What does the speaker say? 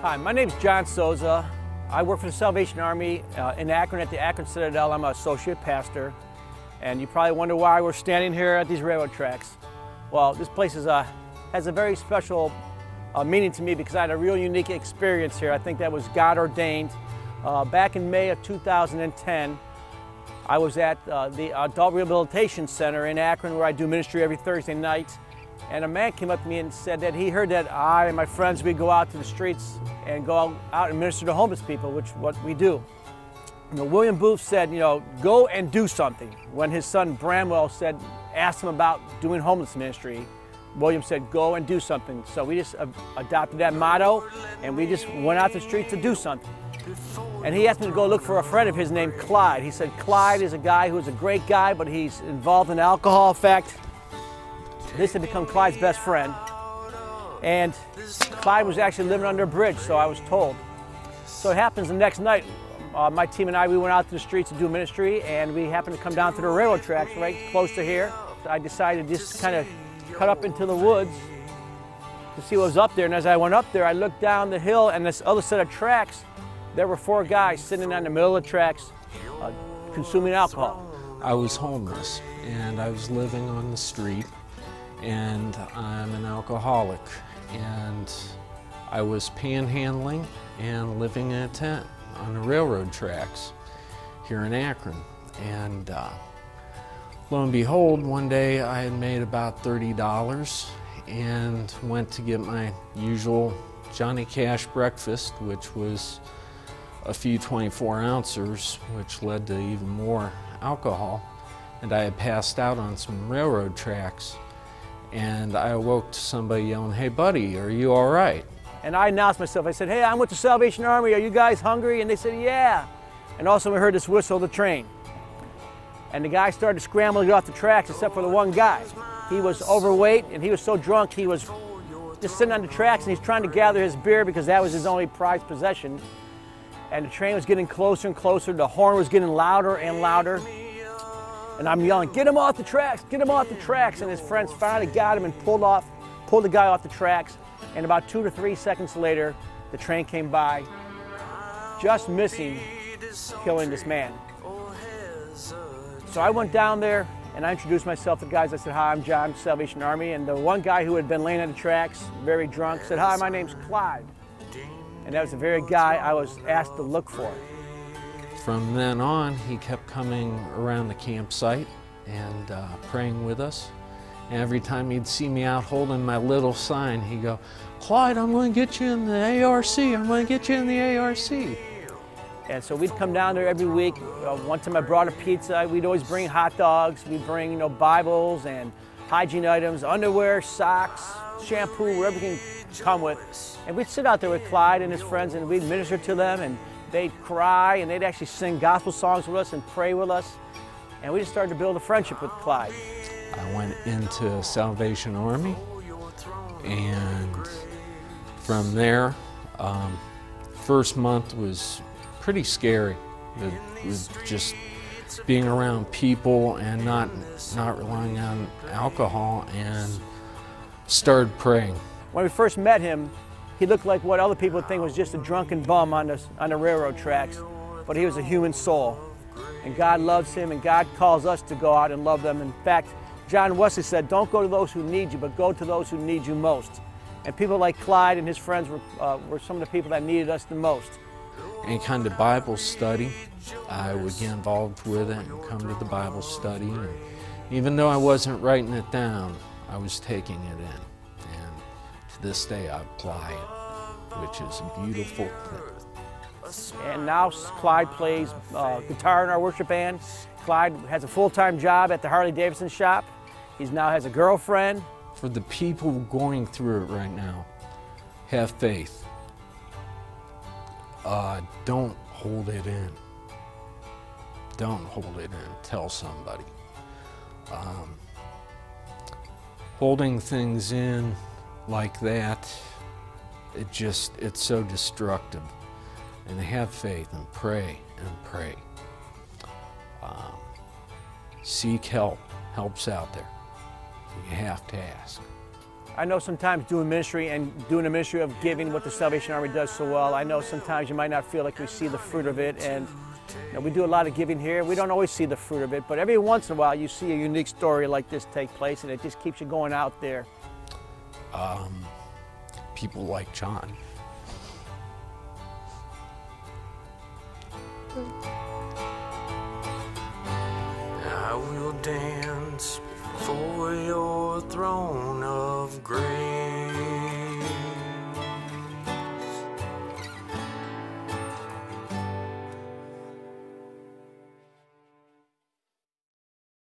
Hi, my name is John Souza. I work for the Salvation Army in Akron at the Akron Citadel. I'm an associate pastor. And you probably wonder why we're standing here at these railroad tracks. Well, this place has a very special meaning to me because I had a real unique experience here. I think that was God ordained. Back in May of 2010, I was at the Adult Rehabilitation Center in Akron where I do ministry every Thursday night. And a man came up to me and said that he heard that I and my friends, we go out to the streets and go out and minister to homeless people, which is what we do. William Booth said, go and do something. When his son Bramwell asked him about doing homeless ministry, William said, go and do something. So we just adopted that motto and we just went out to the streets to do something. And he asked me to go look for a friend of his named Clyde. He said, Clyde is a guy who's a great guy, but he's involved in alcohol. In fact, this had become Clyde's best friend. And Clyde was actually living under a bridge, so I was told. So it happens the next night, my team and I, we went out to the streets to do ministry, and we happened to come down to the railroad tracks right close to here. So I decided to just kind of cut up into the woods to see what was up there. And as I went up there, I looked down the hill, and this other set of tracks, there were 4 guys sitting on the middle of the tracks consuming alcohol. I was homeless, and I was living on the street, and I'm an alcoholic, and I was panhandling and living in a tent on the railroad tracks here in Akron. And lo and behold, one day I had made about $30 and went to get my usual Johnny Cash breakfast, which was a few 24-ouncers, which led to even more alcohol. And I had passed out on some railroad tracks, and I awoke to somebody yelling, "Hey buddy, are you all right?" And I announced myself. I said, "Hey, I'm with the Salvation Army. Are you guys hungry?" And they said, "Yeah." And also we heard this whistle of the train. And the guy started to scramble to get off the tracks except for the one guy. He was overweight and he was so drunk he was just sitting on the tracks and he's trying to gather his beer because that was his only prized possession. And the train was getting closer and closer. The horn was getting louder and louder. And I'm yelling, "Get him off the tracks, get him off the tracks." And his friends finally got him and pulled the guy off the tracks. And about 2 to 3 seconds later, the train came by, just missing killing this man. So I went down there and I introduced myself to the guys. I said, "Hi, I'm John, Salvation Army." And the one guy who had been laying on the tracks, very drunk, said, "Hi, my name's Clyde." And that was the very guy I was asked to look for. From then on, he kept coming around the campsite and praying with us. And every time he'd see me out holding my little sign, he'd go, "Clyde, I'm going to get you in the ARC. I'm going to get you in the ARC." And so we'd come down there every week. One time I brought a pizza. We'd always bring hot dogs. We'd bring, Bibles and hygiene items, underwear, socks, shampoo, whatever we can come with. And we'd sit out there with Clyde and his friends, and we'd minister to them, and they'd cry, and they'd actually sing gospel songs with us and pray with us. And we just started to build a friendship with Clyde. I went into Salvation Army, and from there, first month was pretty scary. It was just being around people and not relying on alcohol, and started praying. When we first met him, he looked like what other people would think was just a drunken bum on the railroad tracks, but he was a human soul. And God loves him, and God calls us to go out and love them. In fact, John Wesley said, "Don't go to those who need you, but go to those who need you most." And people like Clyde and his friends were some of the people that needed us the most. Any kind of Bible study, I would get involved with it and come to the Bible study. And even though I wasn't writing it down, I was taking it in. And to this day, I apply it, which is a beautiful thing. And now Clyde plays guitar in our worship band. Clyde has a full-time job at the Harley-Davidson shop. He now has a girlfriend. For the people going through it right now, have faith. Don't hold it in. Don't hold it in. Tell somebody. Holding things in like that, it's so destructive. And have faith and pray and pray. Seek help. Help's out there. You have to ask. I know sometimes doing ministry and doing the ministry of giving what the Salvation Army does so well, I know sometimes you might not feel like we see the fruit of it, and we do a lot of giving here. We don't always see the fruit of it, but every once in a while you see a unique story like this take place, and it just keeps you going out there. People like John. I will dance before your throne of grace.